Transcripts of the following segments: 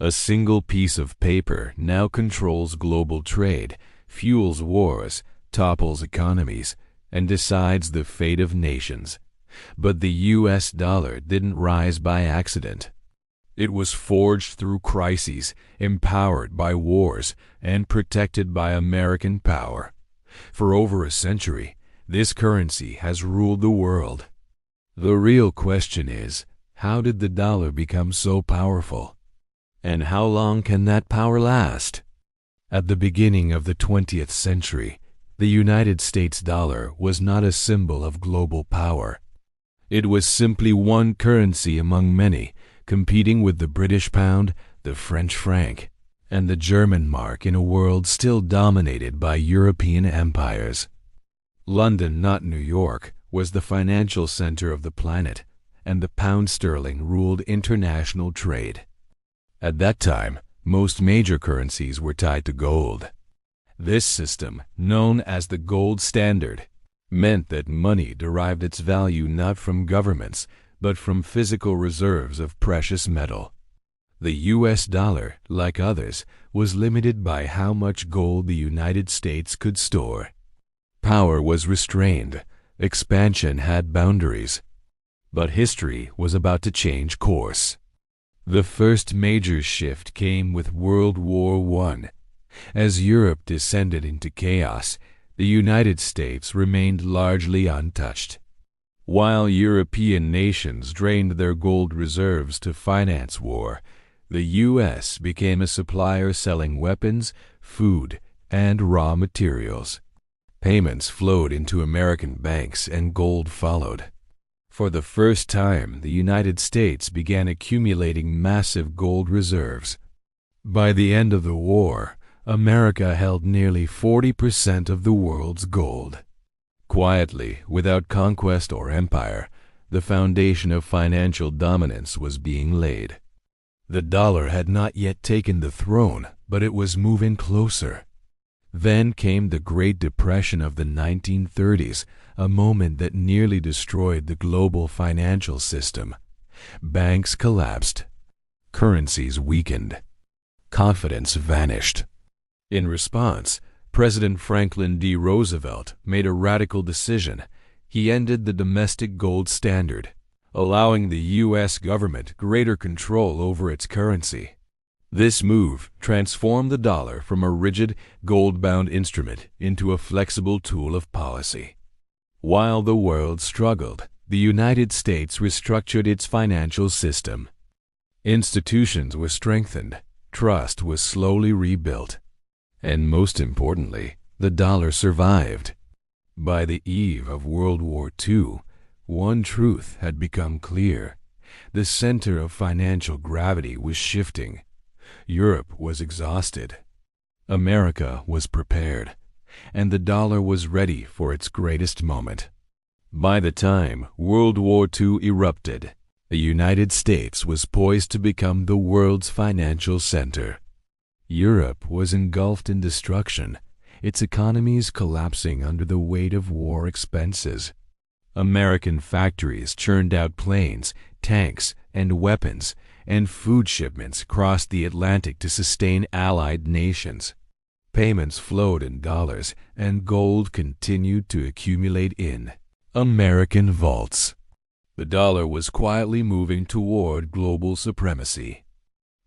A single piece of paper now controls global trade, fuels wars, topples economies, and decides the fate of nations. But the US dollar didn't rise by accident. It was forged through crises, empowered by wars, and protected by American power. For over a century, this currency has ruled the world. The real question is, how did the dollar become so powerful? And how long can that power last? At the beginning of the 20th century, the United States dollar was not a symbol of global power. It was simply one currency among many, competing with the British pound, the French franc, and the German mark in a world still dominated by European empires. London, not New York, was the financial center of the planet, and the pound sterling ruled international trade. At that time, most major currencies were tied to gold. This system, known as the gold standard, meant that money derived its value not from governments, but from physical reserves of precious metal. The US dollar, like others, was limited by how much gold the United States could store. Power was restrained, expansion had boundaries. But history was about to change course. The first major shift came with World War I. As Europe descended into chaos, the United States remained largely untouched. While European nations drained their gold reserves to finance war, the U.S. became a supplier selling weapons, food, and raw materials. Payments flowed into American banks and gold followed. For the first time, the United States began accumulating massive gold reserves. By the end of the war, America held nearly 40% of the world's gold. Quietly, without conquest or empire, the foundation of financial dominance was being laid. The dollar had not yet taken the throne, but it was moving closer. Then came the Great Depression of the 1930s, a moment that nearly destroyed the global financial system. Banks collapsed. Currencies weakened. Confidence vanished. In response, President Franklin D. Roosevelt made a radical decision. He ended the domestic gold standard, allowing the U.S. government greater control over its currency. This move transformed the dollar from a rigid, gold-bound instrument into a flexible tool of policy. While the world struggled, the United States restructured its financial system. Institutions were strengthened, trust was slowly rebuilt, and most importantly, the dollar survived. By the eve of World War II, one truth had become clear. The center of financial gravity was shifting. Europe was exhausted. America was prepared, and the dollar was ready for its greatest moment. By the time World War II erupted, the United States was poised to become the world's financial center. Europe was engulfed in destruction, its economies collapsing under the weight of war expenses. American factories churned out planes, tanks, and weapons, and food shipments crossed the Atlantic to sustain allied nations. Payments flowed in dollars, and gold continued to accumulate in American vaults. The dollar was quietly moving toward global supremacy.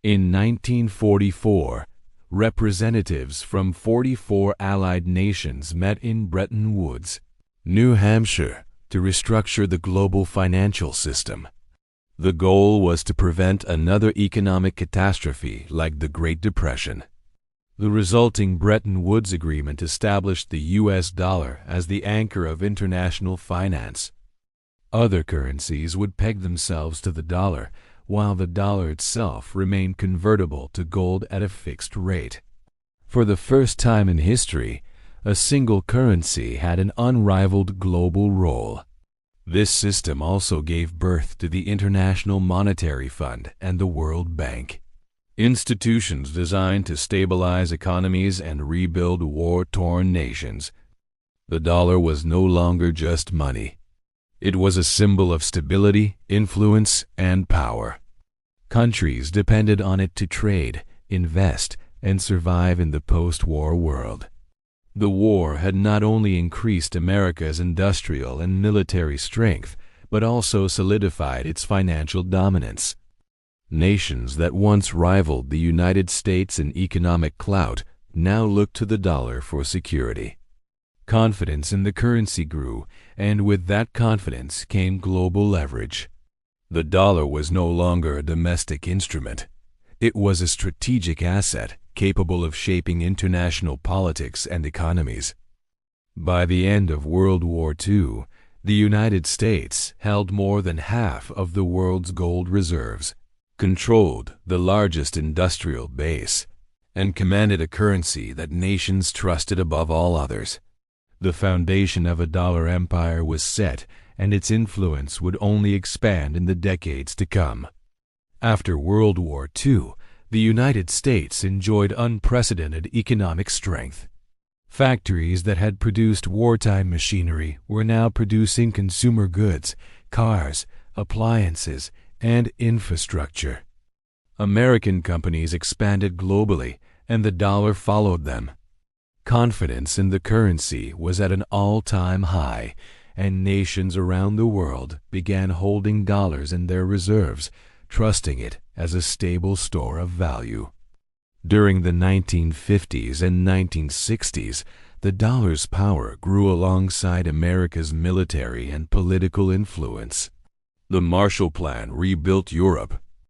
In 1944, representatives from 44 allied nations met in Bretton Woods, New Hampshire, to restructure the global financial system. The goal was to prevent another economic catastrophe like the Great Depression. The resulting Bretton Woods Agreement established the U.S. dollar as the anchor of international finance. Other currencies would peg themselves to the dollar, while the dollar itself remained convertible to gold at a fixed rate. For the first time in history, a single currency had an unrivaled global role. This system also gave birth to the International Monetary Fund and the World Bank, institutions designed to stabilize economies and rebuild war-torn nations. The dollar was no longer just money. It was a symbol of stability, influence, and power. Countries depended on it to trade, invest, and survive in the post-war world. The war had not only increased America's industrial and military strength, but also solidified its financial dominance. Nations that once rivaled the United States in economic clout now looked to the dollar for security. Confidence in the currency grew, and with that confidence came global leverage. The dollar was no longer a domestic instrument. It was a strategic asset capable of shaping international politics and economies. By the end of World War II, the United States held more than half of the world's gold reserves, controlled the largest industrial base, and commanded a currency that nations trusted above all others. The foundation of a dollar empire was set, and its influence would only expand in the decades to come. After World War II, the United States enjoyed unprecedented economic strength. Factories that had produced wartime machinery were now producing consumer goods, cars, appliances, and infrastructure. American companies expanded globally, and the dollar followed them. Confidence in the currency was at an all-time high, and nations around the world began holding dollars in their reserves, trusting it as a stable store of value. During the 1950s and 1960s, the dollar's power grew alongside America's military and political influence. The Marshall Plan rebuilt Europe,